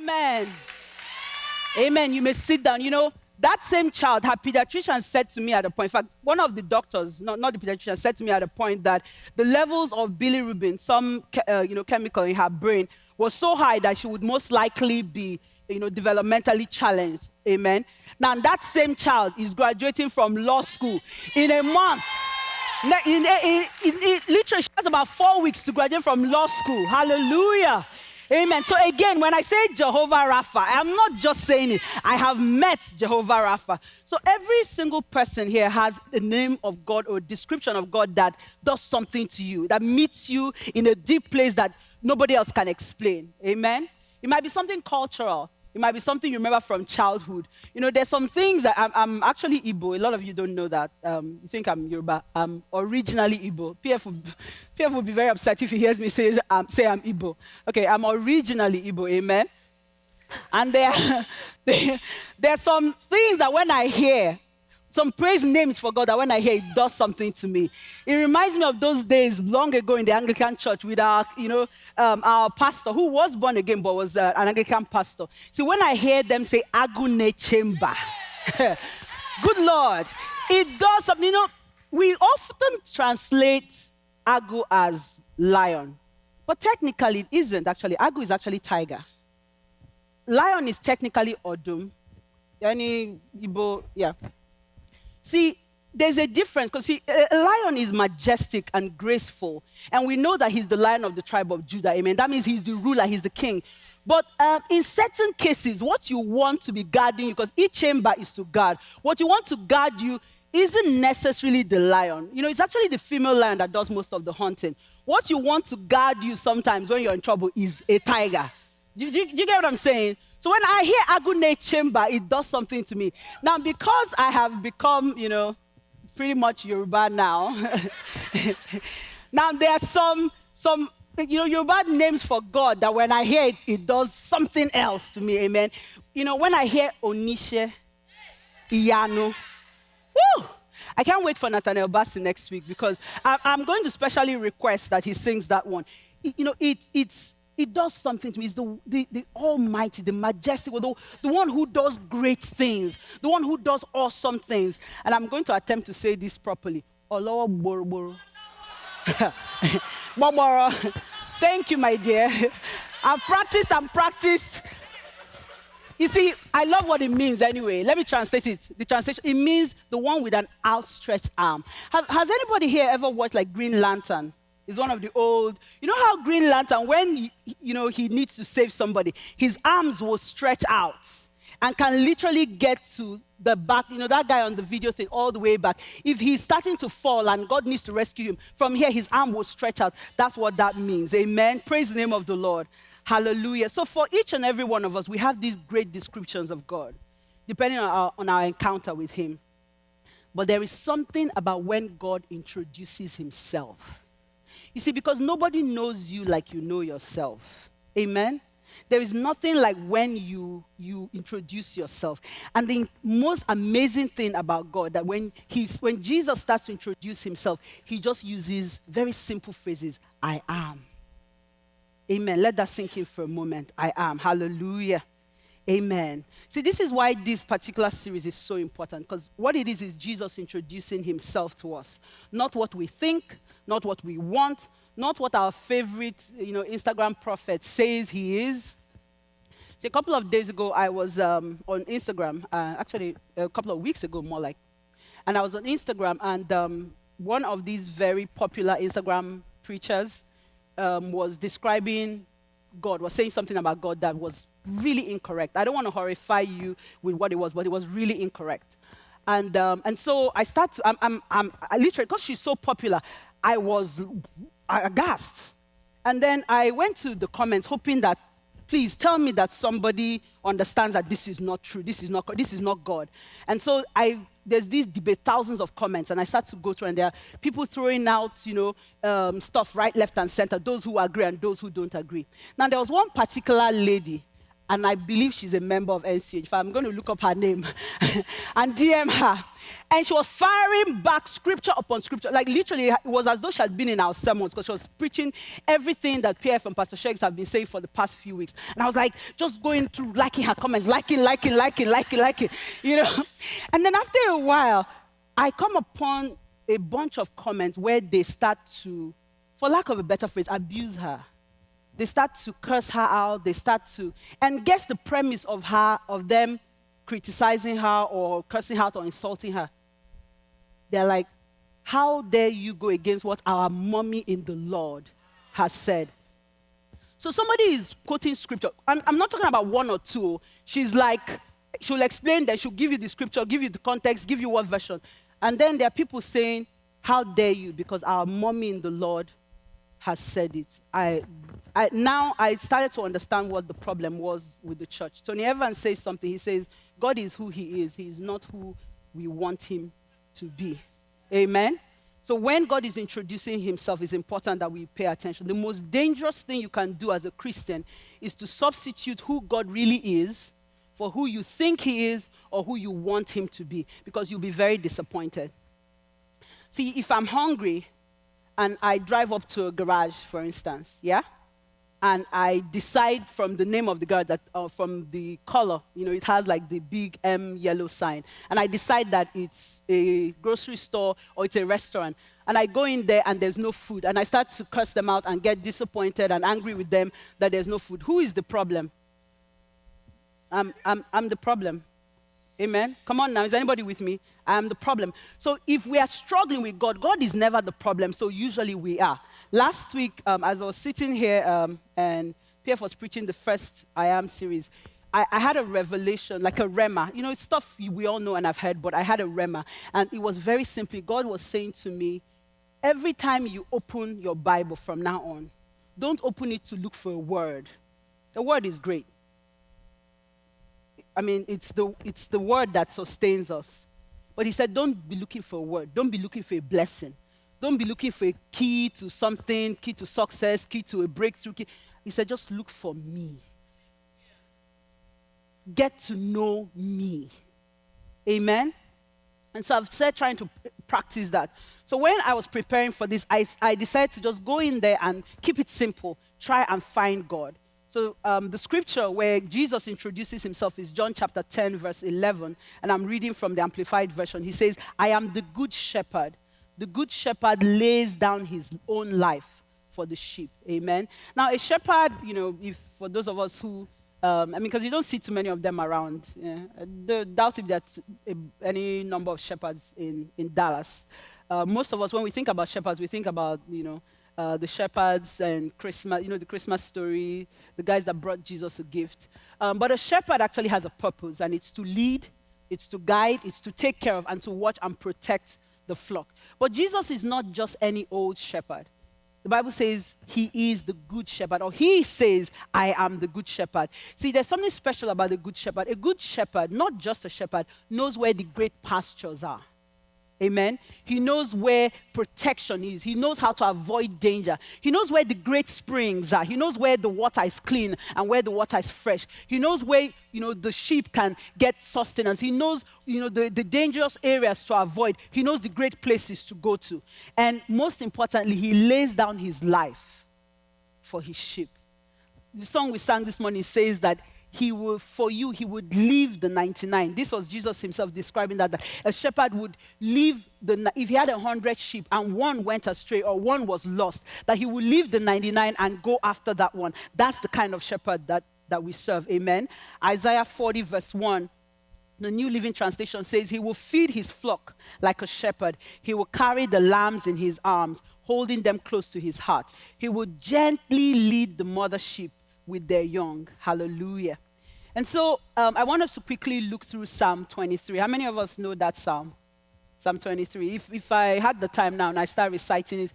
Amen. Amen. You may sit down. You know, that same child, her pediatrician said to me at a point, in fact, one of the doctors, not the pediatrician, said to me at a point that the levels of bilirubin, some chemical in her brain, was so high that she would most likely be developmentally challenged. Amen. Now, that same child is graduating from law school in a month. Literally, she has about 4 weeks to graduate from law school. Hallelujah. Amen. So again, when I say Jehovah Rapha, I'm not just saying it. I have met Jehovah Rapha. So every single person here has a name of God or a description of God that does something to you, that meets you in a deep place that nobody else can explain. Amen. It might be something cultural. It might be something you remember from childhood. You know, there's some things that I'm actually Igbo. A lot of you don't know that. You think I'm Yoruba. I'm originally Igbo. PF would be very upset if he hears me say I'm Igbo. Okay, I'm originally Igbo, amen? And there are some things that when I hear, some praise names for God that when I hear, it does something to me. It reminds me of those days long ago in the Anglican church with our pastor who was born again but was an Anglican pastor. See, when I hear them say Agune Chamber, good Lord, it does something. You know, we often translate Agu as lion, but technically it isn't actually. Agu is actually tiger. Lion is technically Odum. Any Igbo, yeah. See, there's a difference, because a lion is majestic and graceful, and we know that he's the lion of the tribe of Judah, amen? That means he's the ruler, he's the king. But in certain cases, what you want to be guarding you, because each chamber is to guard, what you want to guard you isn't necessarily the lion. You know, it's actually the female lion that does most of the hunting. What you want to guard you sometimes when you're in trouble is a tiger. Do you get what I'm saying? So when I hear Agune Chamber, it does something to me. Now, because I have become, pretty much Yoruba now, now there are some Yoruba names for God that when I hear it, it does something else to me, amen? You know, when I hear Onishe, Iyanu, woo! I can't wait for Nathaniel Bassi next week, because I'm going to specially request that he sings that one. You know, it does something to me. It's the Almighty, the Majestic, the one who does great things, the one who does awesome things. And I'm going to attempt to say this properly. Olowo Boroboro. Boboro. Thank you, my dear. I've practiced and practiced. You see, I love what it means anyway. Let me translate it. The translation, it means the one with an outstretched arm. Has anybody here ever watched like Green Lantern? It's one of the old, you know how Green Lantern, when he needs to save somebody, his arms will stretch out and can literally get to the back, that guy on the video thing, all the way back. If he's starting to fall and God needs to rescue him, from here his arm will stretch out. That's what that means, amen? Praise the name of the Lord. Hallelujah. So for each and every one of us, we have these great descriptions of God, depending on our encounter with him. But there is something about when God introduces himself. You see, because nobody knows you like you know yourself. Amen? There is nothing like when you introduce yourself. And the most amazing thing about God, that when Jesus starts to introduce himself, he just uses very simple phrases. I am. Amen. Let that sink in for a moment. I am. Hallelujah. Amen. See, this is why this particular series is so important, because what it is Jesus introducing himself to us. Not what we think, not what we want, not what our favorite, Instagram prophet says he is. See, a couple of days ago, I was on Instagram, actually a couple of weeks ago, more like, and I was on Instagram, and one of these very popular Instagram preachers was describing God, was saying something about God that was really incorrect. I don't want to horrify you with what it was, but it was really incorrect. And so I start to, I literally, because she's so popular, I was aghast. And then I went to the comments hoping that, please tell me that somebody understands that this is not true, this is not God. And so there's these debate, thousands of comments, and I start to go through, and there are people throwing out, stuff right, left, and center, those who agree and those who don't agree. Now, there was one particular lady, and I believe she's a member of NCH. If I'm going to look up her name and DM her. And she was firing back scripture upon scripture. Like literally, it was as though she had been in our sermons because she was preaching everything that PF and Pastor Shakes have been saying for the past few weeks. And I was like, just going through, liking her comments, liking. You know? And then after a while, I come upon a bunch of comments where they start to, for lack of a better phrase, abuse her. They start to curse her out. They start to, and guess the premise of them criticizing her or cursing her out or insulting her. They're like, how dare you go against what our mommy in the Lord has said? So somebody is quoting scripture. I'm not talking about one or two. She's like, she'll explain that, she'll give you the scripture, give you the context, give you what version. And then there are people saying, how dare you, because our mommy in the Lord has said it. Now I started to understand what the problem was with the church. Tony Evans says something. He says, God is who he is. He is not who we want him to be. Amen? So when God is introducing himself, it's important that we pay attention. The most dangerous thing you can do as a Christian is to substitute who God really is for who you think he is or who you want him to be, because you'll be very disappointed. See, if I'm hungry and I drive up to a garage, for instance, yeah? And I decide from the name of the garage, that, from the color, you know, it has like the big M yellow sign. And I decide that it's a grocery store or it's a restaurant. And I go in there and there's no food. And I start to curse them out and get disappointed and angry with them that there's no food. Who is the problem? I'm the problem. Amen? Come on now, is anybody with me? I'm the problem. So if we are struggling with God, God is never the problem, so usually we are. Last week, as I was sitting here and PF was preaching the first I Am series, I had a revelation, like a rhema. You know, it's stuff we all know and I've heard, but I had a rhema. And it was very simply, God was saying to me, every time you open your Bible from now on, don't open it to look for a word. The word is great. I mean, it's the word that sustains us. But he said, don't be looking for a word. Don't be looking for a blessing. Don't be looking for a key to something, key to success, key to a breakthrough. He said, just look for me. Get to know me. Amen? And so I've started trying to practice that. So when I was preparing for this, I decided to just go in there and keep it simple. Try and find God. So the scripture where Jesus introduces himself is John chapter 10, verse 11. And I'm reading from the Amplified Version. He says, I am the good shepherd. The good shepherd lays down his own life for the sheep. Amen. Now, a shepherd, you know, if for those of us who, because you don't see too many of them around. Yeah, I doubt if there's any number of shepherds in Dallas. Most of us, when we think about shepherds, we think about, you know, the shepherds and Christmas, you know, the Christmas story, the guys that brought Jesus a gift. But a shepherd actually has a purpose, and it's to lead, it's to guide, it's to take care of, and to watch and protect the flock. But Jesus is not just any old shepherd. The Bible says he is the good shepherd, or he says, I am the good shepherd. See, there's something special about the good shepherd. A good shepherd, not just a shepherd, knows where the great pastures are. Amen. He knows where protection is. He knows how to avoid danger. He knows where the great springs are. He knows where the water is clean and where the water is fresh. He knows where, you know, the sheep can get sustenance. He knows, you know, the dangerous areas to avoid. He knows the great places to go to. And most importantly, he lays down his life for his sheep. The song we sang this morning says that he will, for you, he would leave the 99. This was Jesus himself describing that a shepherd would leave if he had 100 sheep and one went astray or one was lost, that he would leave the 99 and go after that one. That's the kind of shepherd that we serve. Amen. Isaiah 40 verse 1, the New Living Translation says, he will feed his flock like a shepherd. He will carry the lambs in his arms, holding them close to his heart. He will gently lead the mother sheep with their young. Hallelujah. And so I want us to quickly look through Psalm 23. How many of us know that psalm? Psalm 23. If I had the time now and I start reciting it,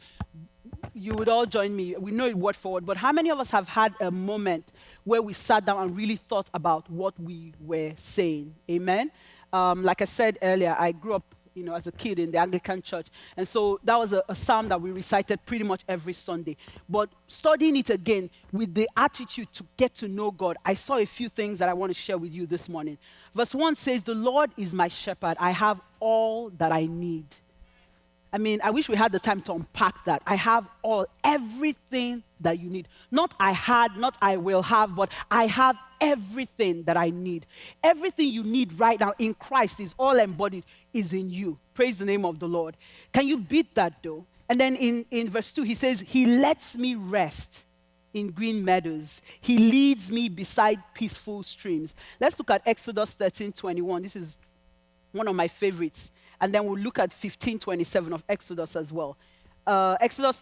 you would all join me. We know it word for word. But how many of us have had a moment where we sat down and really thought about what we were saying? Amen? Like I said earlier, I grew up as a kid in the Anglican church. And so that was a psalm that we recited pretty much every Sunday. But studying it again with the attitude to get to know God, I saw a few things that I want to share with you this morning. Verse 1 says, "The Lord is my shepherd. I have all that I need." I mean, I wish we had the time to unpack that. I have everything that you need. Not I had, not I will have, but I have everything that I need. Everything you need right now in Christ is all embodied, is in you. Praise the name of the Lord. Can you beat that though? And then in verse 2, he says, "He lets me rest in green meadows. He leads me beside peaceful streams." Let's look at Exodus 13:21. This is one of my favorites. And then we'll look at 15:27 of Exodus as well. Exodus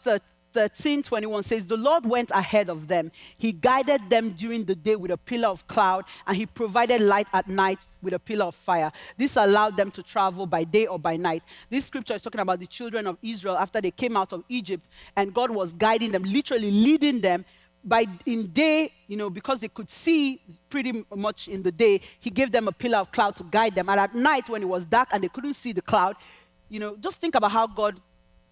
13:21 says, "The Lord went ahead of them. He guided them during the day with a pillar of cloud, and he provided light at night with a pillar of fire. This allowed them to travel by day or by night." This scripture is talking about the children of Israel after they came out of Egypt, and God was guiding them, literally leading them. In day, because they could see pretty much in the day, he gave them a pillar of cloud to guide them. And at night, when it was dark and they couldn't see the cloud, just think about how God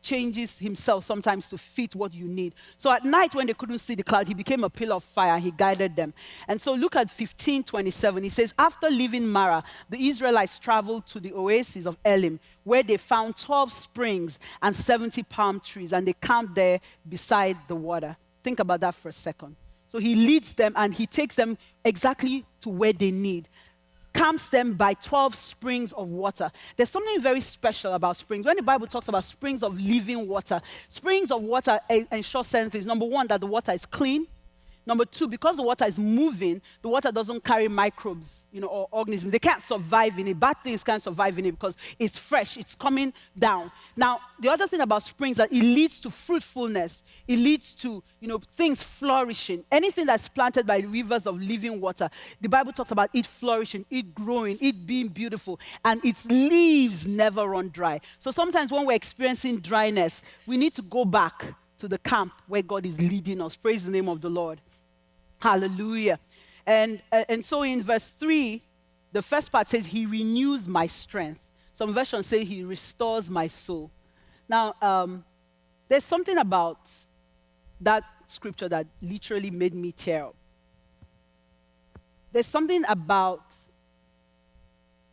changes himself sometimes to fit what you need. So at night, when they couldn't see the cloud, he became a pillar of fire and he guided them. And so look at 15:27. He says, "After leaving Mara, the Israelites traveled to the oasis of Elim, where they found 12 springs and 70 palm trees, and they camped there beside the water." Think about that for a second. So he leads them and he takes them exactly to where they need. Camps them by 12 springs of water. There's something very special about springs. When the Bible talks about springs of living water, springs of water ensure certain things. Number one, that the water is clean. Number two, because the water is moving, the water doesn't carry microbes, or organisms. They can't survive in it. Bad things can't survive in it because it's fresh, it's coming down. Now, the other thing about springs is that it leads to fruitfulness. It leads to, things flourishing. Anything that's planted by rivers of living water, the Bible talks about it flourishing, it growing, it being beautiful, and its leaves never run dry. So sometimes when we're experiencing dryness, we need to go back to the camp where God is leading us. Praise the name of the Lord. Hallelujah. And so in verse 3, the first part says, "He renews my strength." Some versions say, "He restores my soul." Now, there's something about that scripture that literally made me tear up. There's something about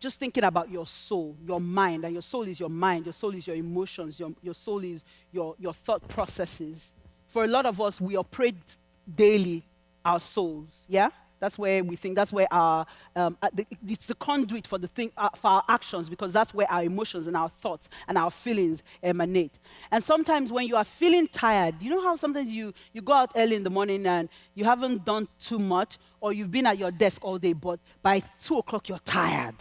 just thinking about your soul, your mind, and your soul is your mind, your soul is your emotions, your soul is your thought processes. For a lot of us, we operate daily our souls, yeah? That's where we think, that's where it's the conduit for for our actions, because that's where our emotions and our thoughts and our feelings emanate. And sometimes when you are feeling tired, you know how sometimes you go out early in the morning and you haven't done too much, or you've been at your desk all day, but by 2 o'clock you're tired.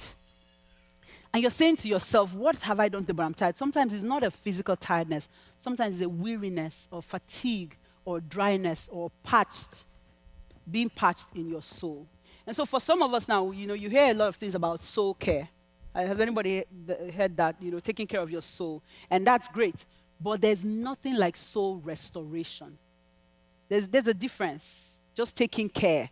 And you're saying to yourself, "What have I done today, but I'm tired?" Sometimes it's not a physical tiredness. Sometimes it's a weariness or fatigue or dryness or being parched in your soul. And so for some of us now, you hear a lot of things about soul care. Has anybody heard that? Taking care of your soul. And that's great. But there's nothing like soul restoration. There's a difference. Just taking care.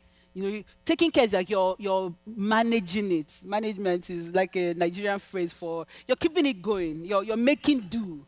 Taking care is like you're managing it. Management is like a Nigerian phrase for you're keeping it going. You're making do.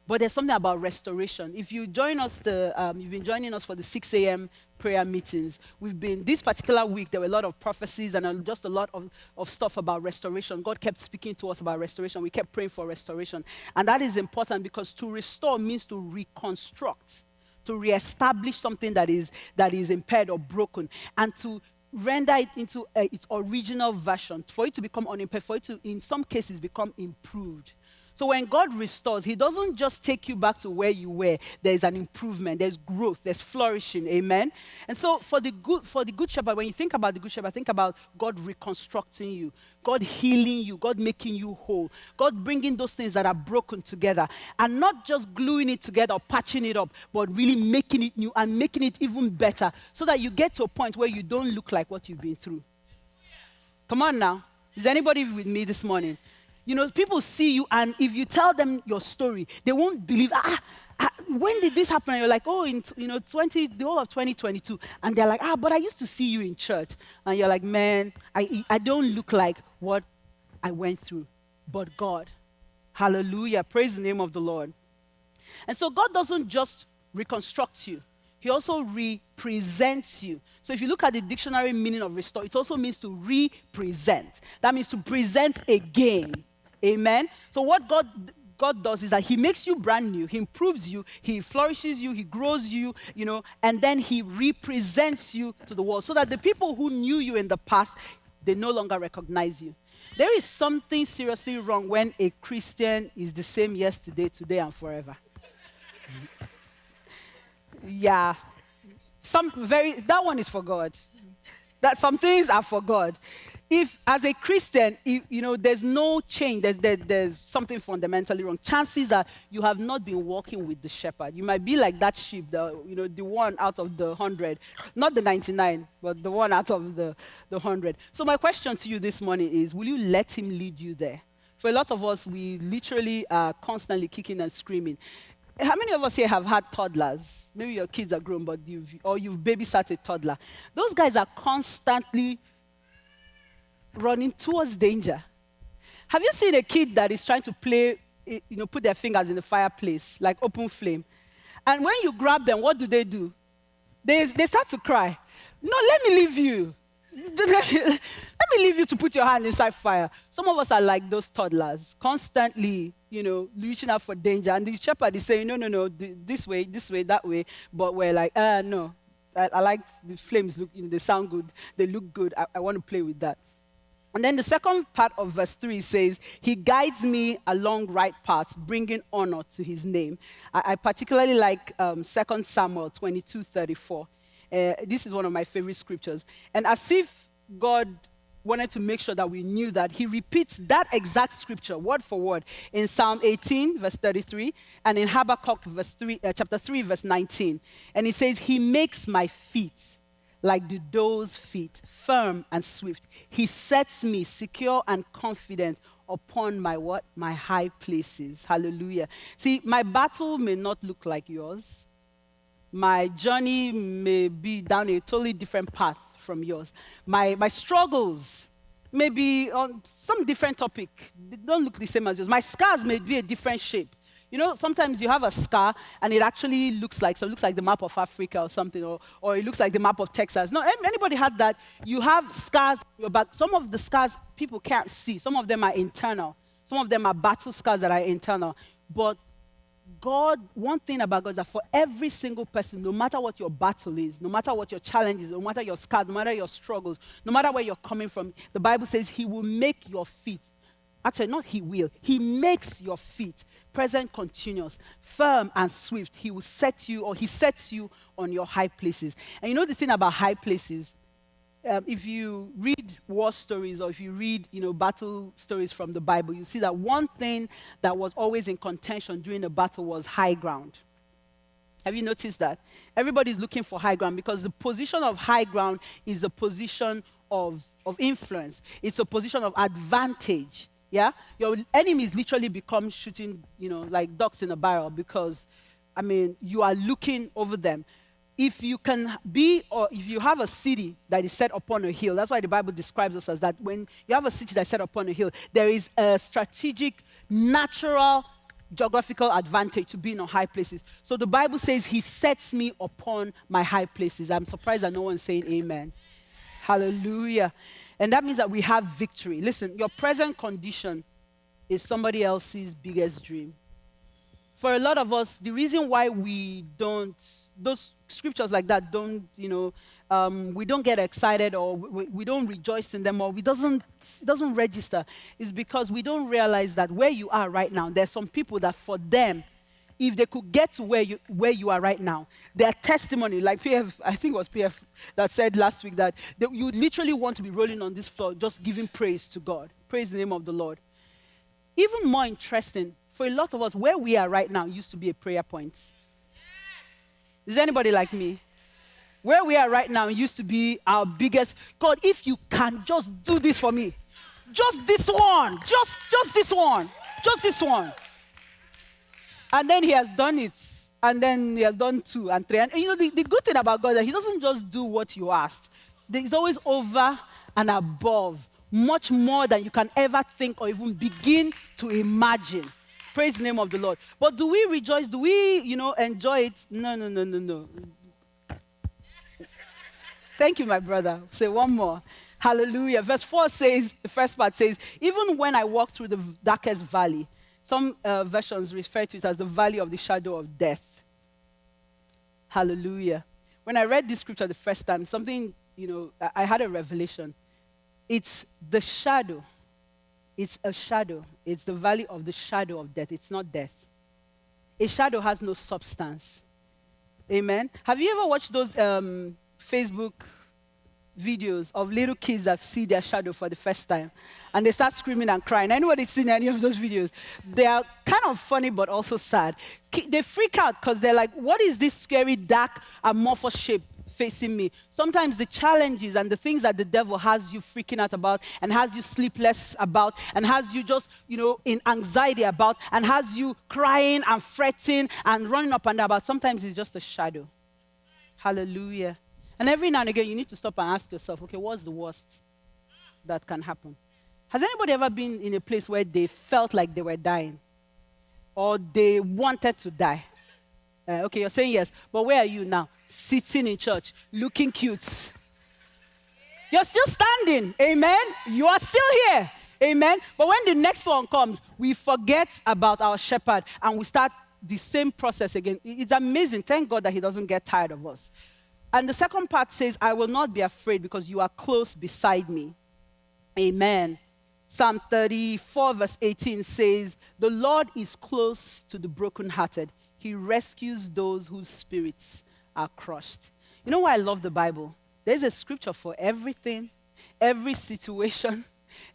But there's something about restoration. If you join us, you've been joining us for the 6 a.m. prayer meetings. This particular week, there were a lot of prophecies and just a lot of stuff about restoration. God kept speaking to us about restoration. We kept praying for restoration. And that is important because to restore means to reconstruct, to reestablish something that is impaired or broken, and to render it into its original version, for it to become unimpaired, for it to, in some cases, become improved. So when God restores, he doesn't just take you back to where you were. There's an improvement, there's growth, there's flourishing, amen? And so for the good shepherd, when you think about the good shepherd, think about God reconstructing you, God healing you, God making you whole, God bringing those things that are broken together, and not just gluing it together or patching it up, but really making it new and making it even better, so that you get to a point where you don't look like what you've been through. Come on now. Is anybody with me this morning? People see you, and if you tell them your story, they won't believe, when did this happen? And you're like, oh, in the whole of 2022. And they're like, but I used to see you in church. And you're like, man, I don't look like what I went through. But God, Hallelujah. Praise the name of the Lord. And so God doesn't just reconstruct you. He also represents you. So if you look at the dictionary meaning of restore, it also means to represent. That means to present again. Amen? So what God does is that he makes you brand new. He improves you. He flourishes you. He grows you, and then he represents you to the world so that the people who knew you in the past, they no longer recognize you. There is something seriously wrong when a Christian is the same yesterday, today, and forever. Yeah. That one is for God. That some things are for God. If, as a Christian, there's no change, there's something fundamentally wrong. Chances are you have not been walking with the shepherd. You might be like that sheep, the one out of the 100. Not the 99, but the one out of the 100. So my question to you this morning is, will you let him lead you there? For a lot of us, we literally are constantly kicking and screaming. How many of us here have had toddlers? Maybe your kids are grown, but you've babysat a toddler. Those guys are constantly running towards danger. Have you seen a kid that is trying to play, put their fingers in the fireplace, like open flame? And when you grab them, what do? They start to cry. No, let me leave you. Let me leave you to put your hand inside fire. Some of us are like those toddlers, constantly, reaching out for danger. And the shepherd is saying, no, this way, that way. But we're like, no. I like the flames, they sound good. They look good. I want to play with that. And then the second part of verse 3 says, he guides me along right paths, bringing honor to his name. I particularly like 2 Samuel 22:34. This is one of my favorite scriptures. And as if God wanted to make sure that we knew that, he repeats that exact scripture, word for word, in Psalm 18, verse 33, and in Habakkuk chapter 3, verse 19. And he says, he makes my feet like the doe's feet, firm and swift. He sets me secure and confident upon my what? My high places. Hallelujah. See, my battle may not look like yours. My journey may be down a totally different path from yours. My struggles may be on some different topic. They don't look the same as yours. My scars may be a different shape. Sometimes you have a scar and it actually looks like the map of Africa or something, or it looks like the map of Texas. No, anybody had that? You have scars on your back. Some of the scars people can't see. Some of them are internal. Some of them are battle scars that are internal. But God, one thing about God is that for every single person, no matter what your battle is, no matter what your challenge is, no matter your scars, no matter your struggles, no matter where you're coming from, the Bible says he will make your feet. Actually, not he will. He makes your feet present continuous, firm and swift. He will set you, or he sets you on your high places. And the thing about high places, if you read war stories or if you read, battle stories from the Bible, you see that one thing that was always in contention during the battle was high ground. Have you noticed that? Everybody's looking for high ground because the position of high ground is a position of influence. It's a position of advantage. Yeah? Your enemies literally become shooting, like ducks in a barrel because, you are looking over them. If you can be, or if you have a city that is set upon a hill, that's why the Bible describes us as that. When you have a city that's set upon a hill, there is a strategic, natural, geographical advantage to being on high places. So the Bible says he sets me upon my high places. I'm surprised that no one's saying amen. Hallelujah. And that means that we have victory. Listen, your present condition is somebody else's biggest dream. For a lot of us, the reason why we don't, those scriptures like that don't, we don't get excited or we don't rejoice in them or it doesn't register is because we don't realize that where you are right now, there's some people that for them, if they could get to where you are right now, their testimony, like PF, I think it was PF that said last week that you literally want to be rolling on this floor just giving praise to God. Praise the name of the Lord. Even more interesting, for a lot of us, where we are right now used to be a prayer point. Yes. Is anybody like me? Where we are right now used to be our biggest, God, if you can just do this for me. Just this one. Just this one. Just this one. And then he has done it. And then he has done 2 and 3. And the good thing about God is that he doesn't just do what you asked. He's always over and above. Much more than you can ever think or even begin to imagine. Praise the name of the Lord. But do we rejoice? Do we, enjoy it? No, no, no, no, no. Thank you, my brother. Say one more. Hallelujah. Verse 4 says, the first part says, even when I walk through the darkest valley, some versions refer to it as the valley of the shadow of death. Hallelujah. When I read this scripture the first time, I had a revelation. It's the shadow. It's a shadow. It's the valley of the shadow of death. It's not death. A shadow has no substance. Amen. Have you ever watched those Facebook videos of little kids that see their shadow for the first time and they start screaming and crying? Anybody seen any of those videos? They are kind of funny but also sad. They freak out because they're like, what is this scary, dark, amorphous shape facing me? Sometimes the challenges and the things that the devil has you freaking out about and has you sleepless about and has you just, in anxiety about and has you crying and fretting and running up and down about, sometimes it's just a shadow. Hallelujah. And every now and again, you need to stop and ask yourself, okay, what's the worst that can happen? Has anybody ever been in a place where they felt like they were dying or they wanted to die? Okay, you're saying yes, but where are you now? Sitting in church, looking cute. You're still standing, amen? You are still here, amen? But when the next one comes, we forget about our shepherd and we start the same process again. It's amazing. Thank God that he doesn't get tired of us. And the second part says, I will not be afraid because you are close beside me. Amen. Psalm 34 verse 18 says, the Lord is close to the brokenhearted. He rescues those whose spirits are crushed. You know why I love the Bible? There's a scripture for everything, every situation.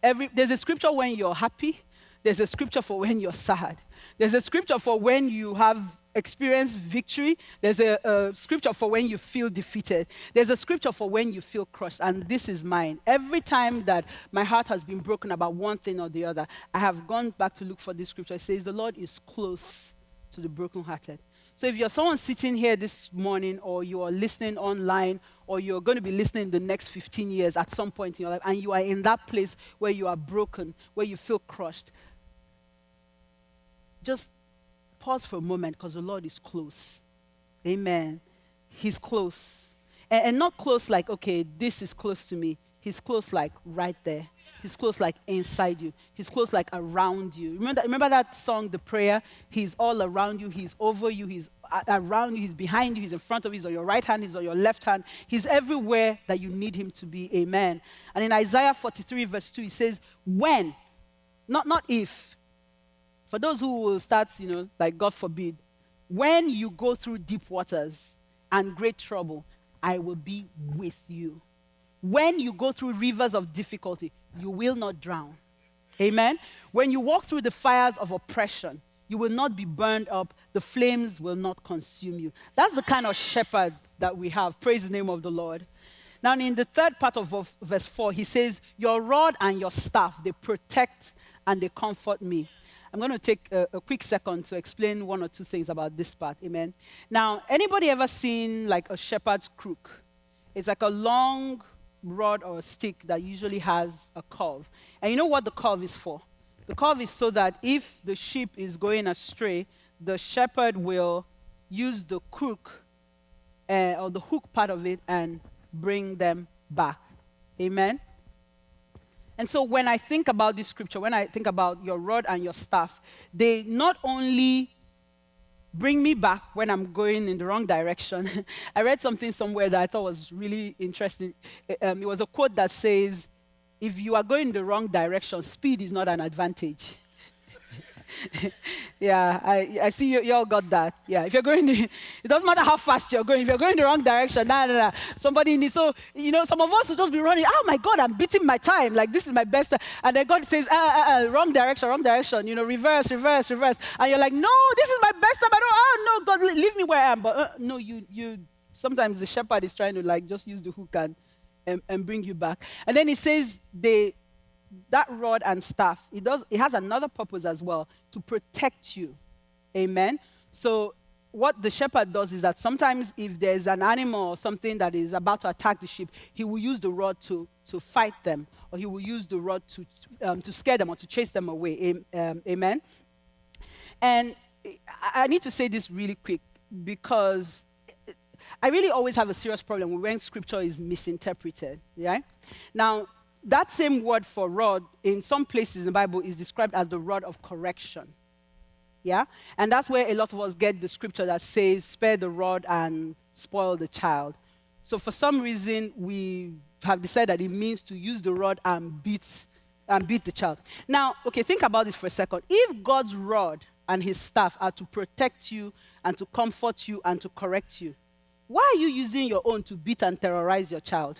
There's a scripture when you're happy. There's a scripture for when you're sad. There's a scripture for when you have experienced victory. There's a scripture for when you feel defeated. There's a scripture for when you feel crushed. And this is mine. Every time that my heart has been broken about one thing or the other, I have gone back to look for this scripture. It says, the Lord is close to the brokenhearted. So if you're someone sitting here this morning, or you are listening online, or you're going to be listening the next 15 years at some point in your life, and you are in that place where you are broken, where you feel crushed, just pause for a moment because the Lord is close. Amen. He's close. And not close like, okay, this is close to me. He's close like right there. He's close like inside you. He's close like around you. Remember that song, The Prayer? He's all around you. He's over you. He's around you. He's behind you. He's in front of you. He's on your right hand. He's on your left hand. He's everywhere that you need him to be. Amen. And in Isaiah 43 verse 2, he says, when, not if. For those who will start, like God forbid, when you go through deep waters and great trouble, I will be with you. When you go through rivers of difficulty, you will not drown. Amen? When you walk through the fires of oppression, you will not be burned up. The flames will not consume you. That's the kind of shepherd that we have. Praise the name of the Lord. Now, in the third part of verse 4, he says, your rod and your staff, they protect and they comfort me. I'm going to take a quick second to explain one or two things about this part. Amen? Now, anybody ever seen like a shepherd's crook? It's like a long rod or a stick that usually has a curve. And you know what the curve is for? The curve is so that if the sheep is going astray, the shepherd will use the crook or the hook part of it and bring them back. Amen? And so when I think about this scripture, when I think about your rod and your staff, they not only bring me back when I'm going in the wrong direction. I read something somewhere that I thought was really interesting. It was a quote that says, if you are going in the wrong direction, speed is not an advantage. Yeah, I see you all got that. Yeah, if you're going, it doesn't matter how fast you're going. If you're going in the wrong direction, somebody needs. So, some of us will just be running. Oh my God, I'm beating my time. Like this is my best. And then God says, wrong direction. Reverse. And you're like, no, this is my best time. No, God, leave me where I am. But no, you. Sometimes the shepherd is trying to like just use the hook and bring you back. And then he says that rod and staff, it has another purpose as well, to protect you. Amen? So what the shepherd does is that sometimes if there's an animal or something that is about to attack the sheep, he will use the rod to fight them, or he will use the rod to scare them or to chase them away. Amen? And I need to say this really quick because I really always have a serious problem when scripture is misinterpreted. Yeah? Now, that same word for rod in some places in the Bible is described as the rod of correction. Yeah? And that's where a lot of us get the scripture that says, spare the rod and spoil the child. So for some reason, we have decided that it means to use the rod and beat the child. Now, okay, think about this for a second. If God's rod and his staff are to protect you and to comfort you and to correct you, why are you using your own to beat and terrorize your child?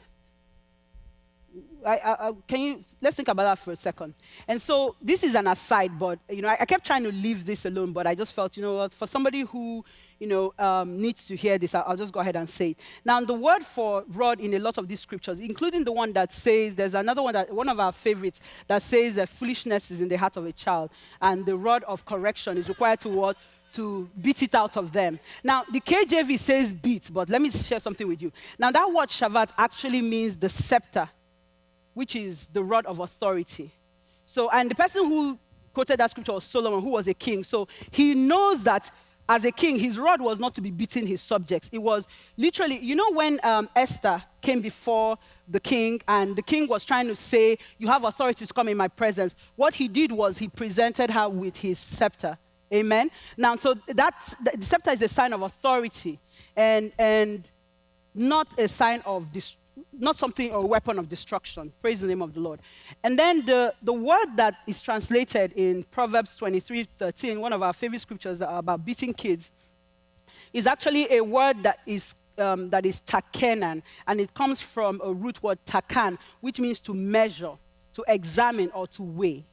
Let's think about that for a second. And so this is an aside, but I kept trying to leave this alone, but I just felt, what, for somebody who needs to hear this, I'll just go ahead and say it. Now, the word for rod in a lot of these scriptures, including the one that says, there's another one, one of our favorites, that says that foolishness is in the heart of a child, and the rod of correction is required to what? To beat it out of them. Now, the KJV says beat, but let me share something with you. Now, that word shavat actually means the scepter, which is the rod of authority. So, and the person who quoted that scripture was Solomon, who was a king. So he knows that as a king, his rod was not to be beating his subjects. It was literally, when Esther came before the king, and the king was trying to say, you have authority to come in my presence. What he did was he presented her with his scepter. Amen? Now, so the scepter is a sign of authority and not a sign of not something or a weapon of destruction. Praise the name of the Lord. And then the word that is translated in Proverbs 23:13, one of our favorite scriptures about beating kids, is actually a word that is takenan, and it comes from a root word takan, which means to measure, to examine, or to weigh.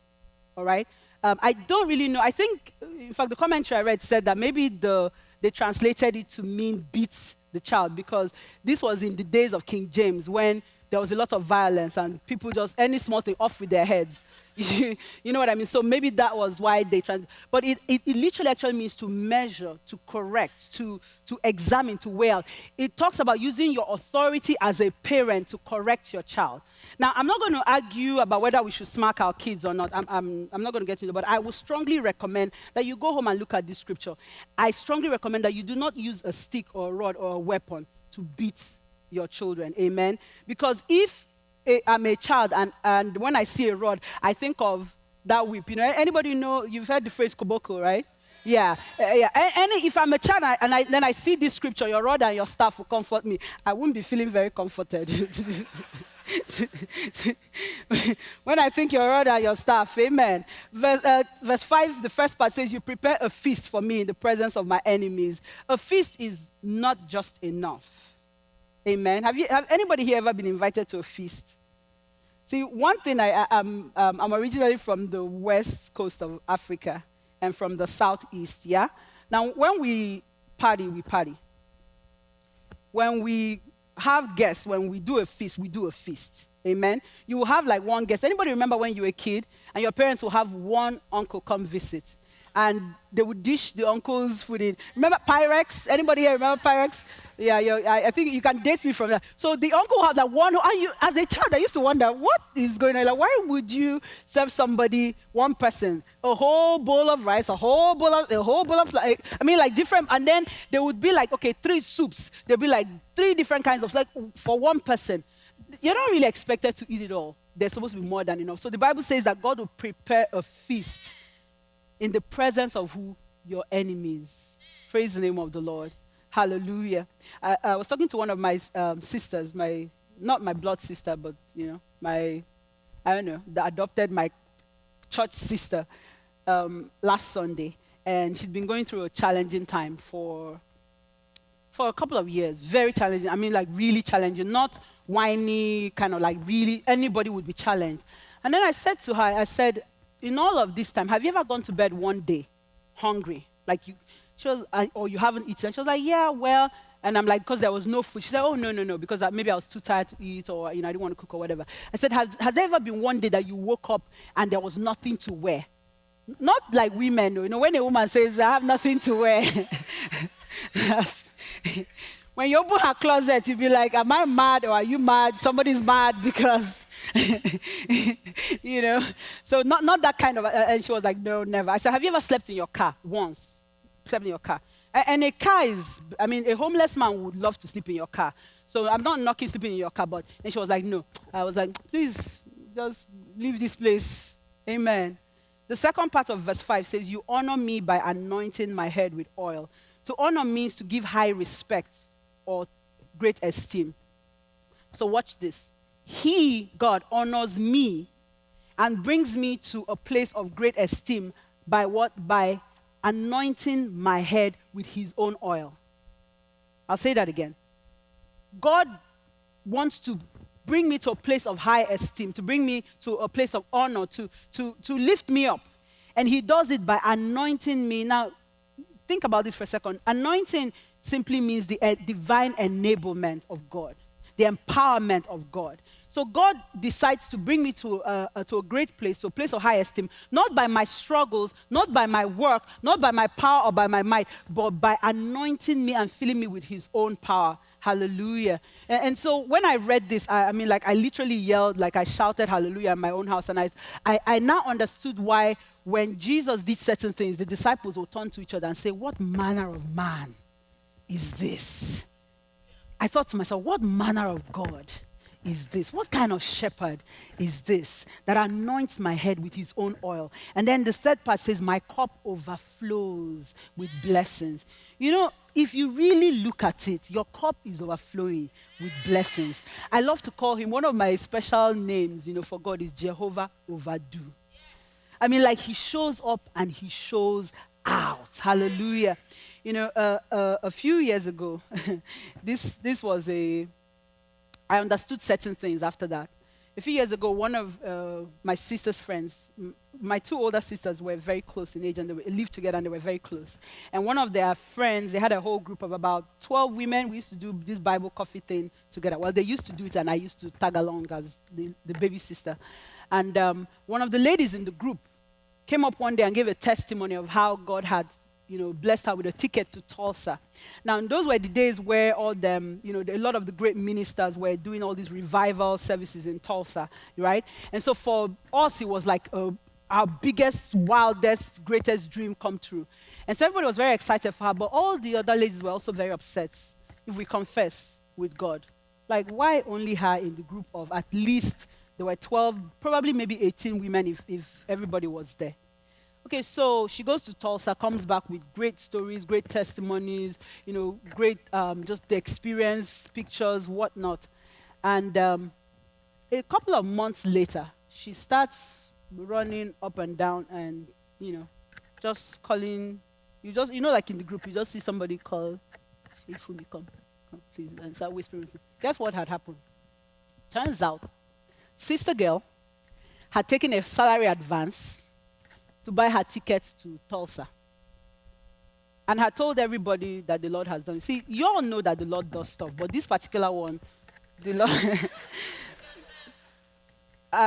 All right? I don't really know. I think, in fact, the commentary I read said that maybe they translated it to mean beats the child, because this was in the days of King James when there was a lot of violence and people just, any small thing, off with their heads. You know what I mean? So maybe that was why they but it literally actually means to measure, to correct, to examine, to weigh out. It talks about using your authority as a parent to correct your child. Now, I'm not going to argue about whether we should smack our kids or not. I'm not going to get into it, but I would strongly recommend that you go home and look at this scripture. I strongly recommend that you do not use a stick or a rod or a weapon to beat your children. Amen? Because if I'm a child and when I see a rod, I think of that whip. Anybody know, you've heard the phrase koboko, right? Yeah. And if I'm a child then I see this scripture, your rod and your staff will comfort me, I wouldn't be feeling very comforted. When I think your rod and your staff, amen. Verse 5, the first part says, you prepare a feast for me in the presence of my enemies. A feast is not just enough. Amen. Have anybody here ever been invited to a feast? See, one thing, I'm originally from the west coast of Africa and from the southeast, yeah? Now, when we party, we party. When we have guests, when we do a feast, we do a feast. Amen? You will have like one guest. Anybody remember when you were a kid and your parents will have one uncle come visit? And they would dish the uncle's food in. Remember Pyrex? Anybody here remember Pyrex? Yeah, I think you can date me from that. So the uncle had that one. As a child, I used to wonder, what is going on? Like, why would you serve somebody, one person, a whole bowl of rice, a whole bowl of like different, and then there would be like, okay, 3 soups. There'd be like 3 different kinds of, like, for one person. You're not really expected to eat it all. There's supposed to be more than enough. So the Bible says that God will prepare a feast in the presence of who? Your enemies. Praise the name of the Lord. Hallelujah. I was talking to one of my sisters, not my blood sister, but, that adopted my church sister last Sunday. And she'd been going through a challenging time for a couple of years. Very challenging. I mean, like really challenging. Not whiny, kind of like really, anybody would be challenged. And then I said to her, in all of this time, have you ever gone to bed one day hungry? Or you haven't eaten? She was like, yeah, well, and I'm like, because there was no food. She said, oh, no, because maybe I was too tired to eat, or, I didn't want to cook or whatever. I said, has there ever been one day that you woke up and there was nothing to wear? Not like women, when a woman says, I have nothing to wear. When you open her closet, you'll be like, am I mad or are you mad? Somebody's mad because you know. So not that kind of, and she was like, no, never. I said, have you ever slept in your car once? Slept in your car. And a car is, I mean, a homeless man would love to sleep in your car. So I'm not knocking sleeping in your car, but, and she was like, no. I was like, please, just leave this place. Amen. The second part of verse 5 says, you honor me by anointing my head with oil. To honor means to give high respect or great esteem. So watch this. He, God, honors me and brings me to a place of great esteem by what? By anointing my head with his own oil. I'll say that again. God wants to bring me to a place of high esteem, to bring me to a place of honor, to lift me up. And he does it by anointing me. Now, think about this for a second. Anointing simply means the divine enablement of God, the empowerment of God. So God decides to bring me to a great place, to a place of high esteem, not by my struggles, not by my work, not by my power or by my might, but by anointing me and filling me with his own power. Hallelujah. And so when I read this, I mean, like I literally yelled, like I shouted hallelujah in my own house. And I now understood why when Jesus did certain things, the disciples would turn to each other and say, what manner of man is this? I thought to myself, what manner of God is this? What kind of shepherd is this that anoints my head with his own oil? And then the third part says, my cup overflows with blessings. You know, if you really look at it, your cup is overflowing with blessings. I love to call him, one of my special names, for God is Jehovah Overdo. I mean, like he shows up and he shows out. Hallelujah. A few years ago, this was I understood certain things after that. A few years ago, one of my sister's friends, my two older sisters were very close in age and they lived together and they were very close. And one of their friends, they had a whole group of about 12 women. We used to do this Bible coffee thing together. Well, they used to do it and I used to tag along as the baby sister. And one of the ladies in the group came up one day and gave a testimony of how God had blessed her with a ticket to Tulsa. Now, those were the days where all them, a lot of the great ministers were doing all these revival services in Tulsa, right? And so for us, it was like our biggest, wildest, greatest dream come true. And so everybody was very excited for her, but all the other ladies were also very upset, if we confess with God. Like, why only her in the group of at least, there were 12, probably maybe 18 women if everybody was there. Okay, so she goes to Tulsa, comes back with great stories, great testimonies, great just the experience, pictures, whatnot. And a couple of months later, she starts running up and down and, just calling. Like in the group, you just see somebody call, Ifumi, come, please, and start whispering. Guess what had happened? Turns out, sister girl had taken a salary advance to buy her ticket to Tulsa. And had told everybody that the Lord has done. See, you all know that the Lord does stuff, but this particular one, the Lord...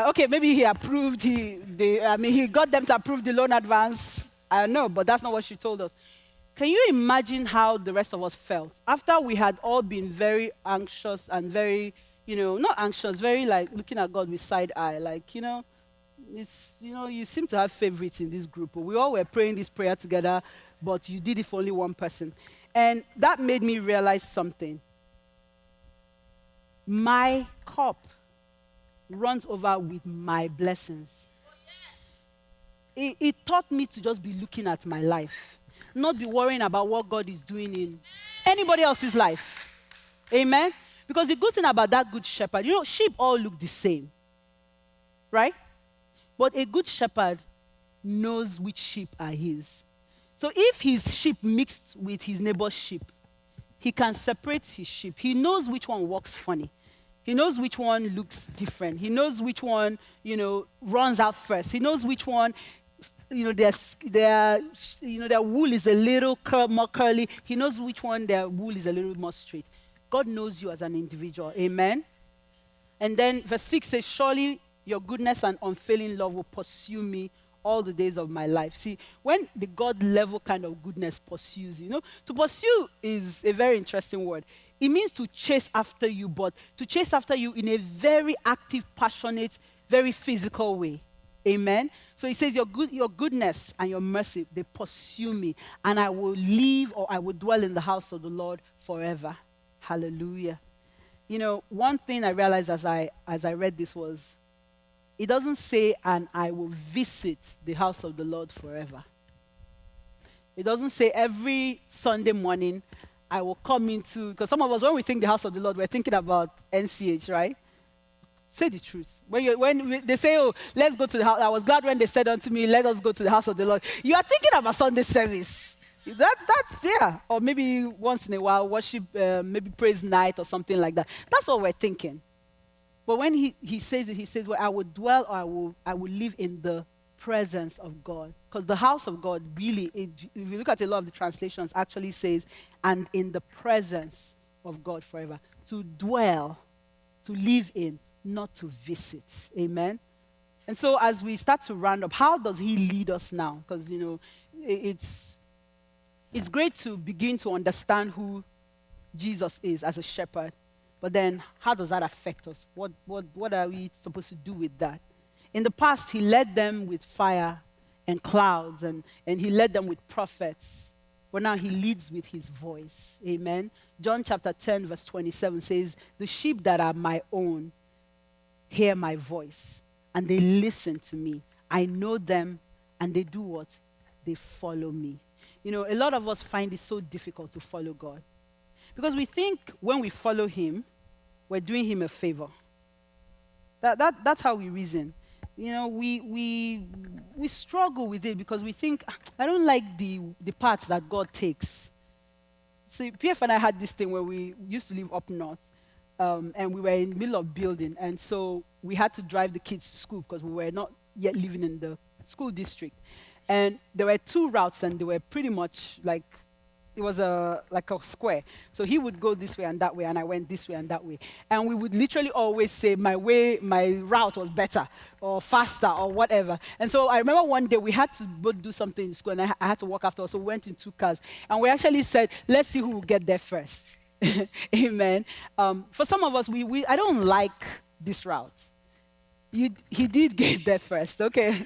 okay, maybe he approved, he got them to approve the loan advance. I don't know, but that's not what she told us. Can you imagine how the rest of us felt? After we had all been very anxious and very, not anxious, very like looking at God with side eye, like, it's, you seem to have favorites in this group. We all were praying this prayer together, but you did it for only one person. And that made me realize something. My cup runs over with my blessings. It taught me to just be looking at my life, not be worrying about what God is doing in anybody else's life. Amen? Because the good thing about that good shepherd, sheep all look the same. Right? But a good shepherd knows which sheep are his. So if his sheep mixed with his neighbor's sheep, he can separate his sheep. He knows which one walks funny. He knows which one looks different. He knows which one, runs out first. He knows which one, their wool is a little more curly. He knows which one their wool is a little more straight. God knows you as an individual. Amen? And then verse 6 says, surely your goodness and unfailing love will pursue me all the days of my life. See, when the God level kind of goodness pursues, to pursue is a very interesting word. it means to chase after you, but to chase after you in a very active, passionate, very physical way. Amen. So he says, your goodness and your mercy, they pursue me, and I will live, or I will dwell in the house of the Lord forever. Hallelujah. You know, one thing I realized as I read this was, it doesn't say, and I will visit the house of the Lord forever. It doesn't say every Sunday morning I will come into, because some of us, when we think the house of the Lord, we're thinking about NCH, right? Say the truth. When they say, oh, let's go to the house, I was glad when they said unto me, let us go to the house of the Lord. You are thinking about Sunday service. That's, yeah. Or maybe once in a while, worship, maybe praise night or something like that. That's what we're thinking. But when he says it, he says, well, I will dwell, or I will live in the presence of God. Because the house of God really, if you look at a lot of the translations, actually says, and in the presence of God forever. To dwell, to live in, not to visit. Amen? And so as we start to round up, how does he lead us now? Because, you know, it's great to begin to understand who Jesus is as a shepherd. But then, how does that affect us? What are we supposed to do with that? In the past, he led them with fire and clouds, and he led them with prophets. But now he leads with his voice. Amen? John chapter 10, verse 27 says, the sheep that are my own hear my voice, and they listen to me. I know them, and they do what? They follow me. You know, a lot of us find it so difficult to follow God. Because we think when we follow him, we're doing him a favor. That's how we reason. You know, we struggle with it because we think, I don't like the paths that God takes. So PF and I had this thing where we used to live up north, and we were in the middle of building, and so we had to drive the kids to school because we were not yet living in the school district. And there were two routes, and they were pretty much like, it was like a square. So he would go this way, and I went this way and that way. And we would literally always say, my route was better, or faster, or whatever. And so I remember one day we had to both do something in school, and I had to walk after, so we went in two cars. And we actually said, let's see who will get there first. Amen. For some of us, I don't like this route. He did get there first, okay?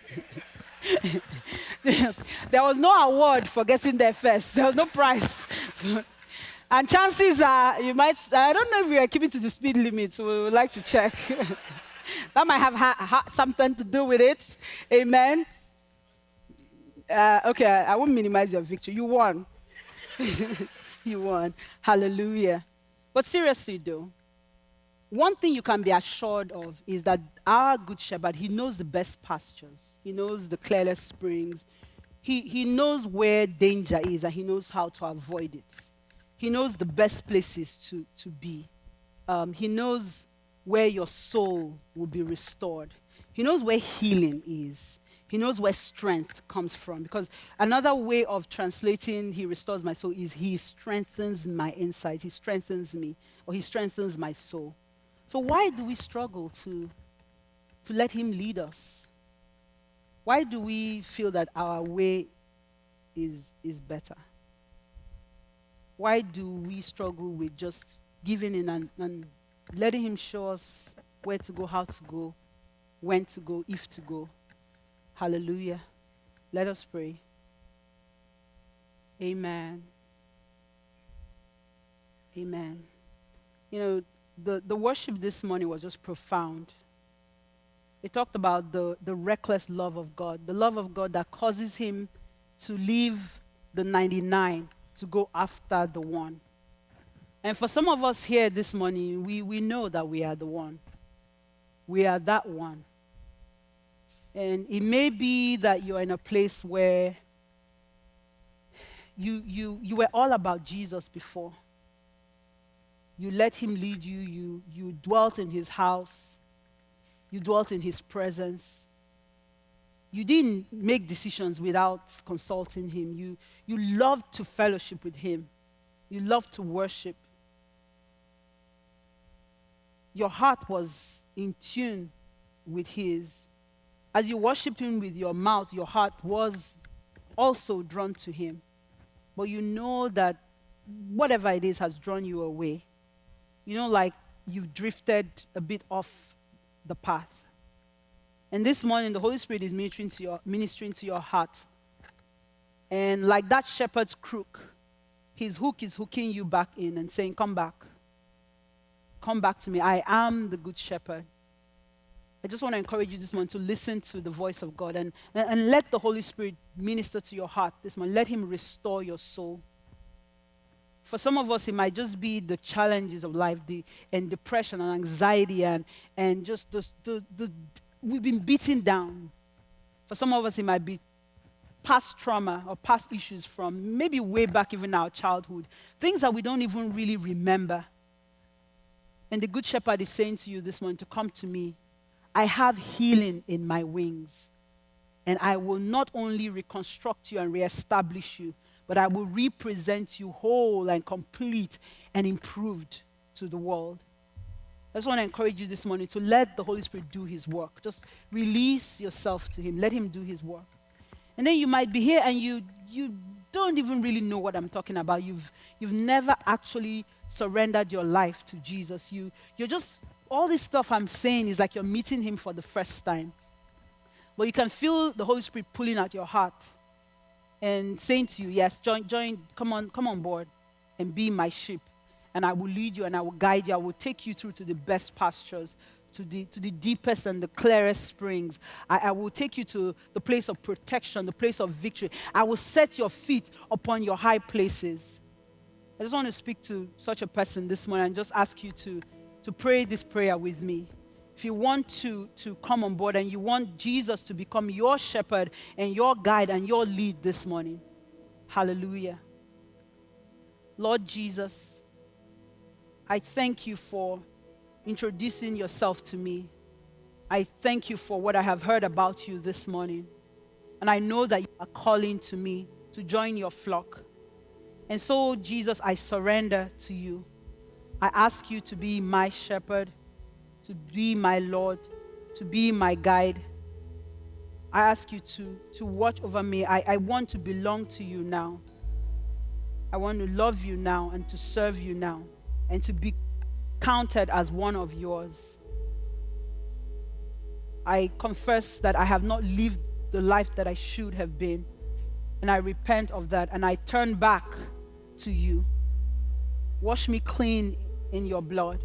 There was no award for getting there first. There was no prize. And chances are, you might, I don't know if we are keeping to the speed limit, so we would like to check. That might have something to do with it. Amen. Okay, I won't minimize your victory. You won. You won. Hallelujah. But seriously, though, one thing you can be assured of is that our good shepherd, he knows the best pastures. He knows the clearest springs. He knows where danger is, and he knows how to avoid it. He knows the best places to be. He knows where your soul will be restored. He knows where healing is. He knows where strength comes from. Because another way of translating he restores my soul is he strengthens my insight. He strengthens me, or he strengthens my soul. So why do we struggle to let him lead us? Why do we feel that our way is better? Why do we struggle with just giving in and letting him show us where to go, how to go, when to go, if to go? Hallelujah. Let us pray. Amen. Amen. You know, the worship this morning was just profound. It talked about the reckless love of God, the love of God that causes him to leave the 99 to go after the one. And for some of us here this morning, we know that we are the one. We are that one. And it may be that you're in a place where you were all about Jesus before. You let him lead you. You dwelt in his house. You dwelt in his presence. You didn't make decisions without consulting him. You loved to fellowship with him. You loved to worship. Your heart was in tune with his. As you worship him with your mouth, your heart was also drawn to him. But you know that whatever it is has drawn you away. like you've drifted a bit off the path. And this morning, the Holy Spirit is ministering to your heart. And like that shepherd's crook, his hook is hooking you back in and saying, come back. Come back to me. I am the good shepherd. I just want to encourage you this morning to listen to the voice of God and let the Holy Spirit minister to your heart this morning. Let him restore your soul. For some of us, it might just be the challenges of life, and depression and anxiety and just we've been beaten down. For some of us, it might be past trauma or past issues from maybe way back even our childhood, things that we don't even really remember. And the Good Shepherd is saying to you this morning to come to me. I have healing in my wings, and I will not only reconstruct you and reestablish you, but I will represent you whole and complete and improved to the world. I just want to encourage you this morning to let the Holy Spirit do his work. Just release yourself to him. Let him do his work. And then you might be here and you don't even really know what I'm talking about. You've never actually surrendered your life to Jesus. You're just, all this stuff I'm saying is like you're meeting him for the first time. But you can feel the Holy Spirit pulling at your heart and saying to you, yes, join, come on board and be my sheep. And I will lead you and I will guide you. I will take you through to the best pastures, to the deepest and the clearest springs. I will take you to the place of protection, the place of victory. I will set your feet upon your high places. I just want to speak to such a person this morning and just ask you to pray this prayer with me. If you want to come on board and you want Jesus to become your shepherd and your guide and your lead this morning. Hallelujah. Lord Jesus, I thank you for introducing yourself to me. I thank you for what I have heard about you this morning. And I know that you are calling to me to join your flock. And so, Jesus, I surrender to you. I ask you to be my shepherd, to be my Lord, to be my guide. I ask you to watch over me. I want to belong to you now. I want to love you now and to serve you now and to be counted as one of yours. I confess that I have not lived the life that I should have been, and I repent of that, and I turn back to you. Wash me clean in your blood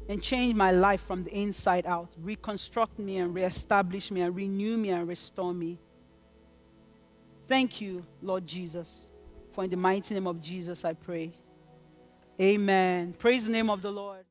and change my life from the inside out. Reconstruct me and reestablish me and renew me and restore me. Thank you, Lord Jesus. For in the mighty name of Jesus I pray. Amen. Praise the name of the Lord.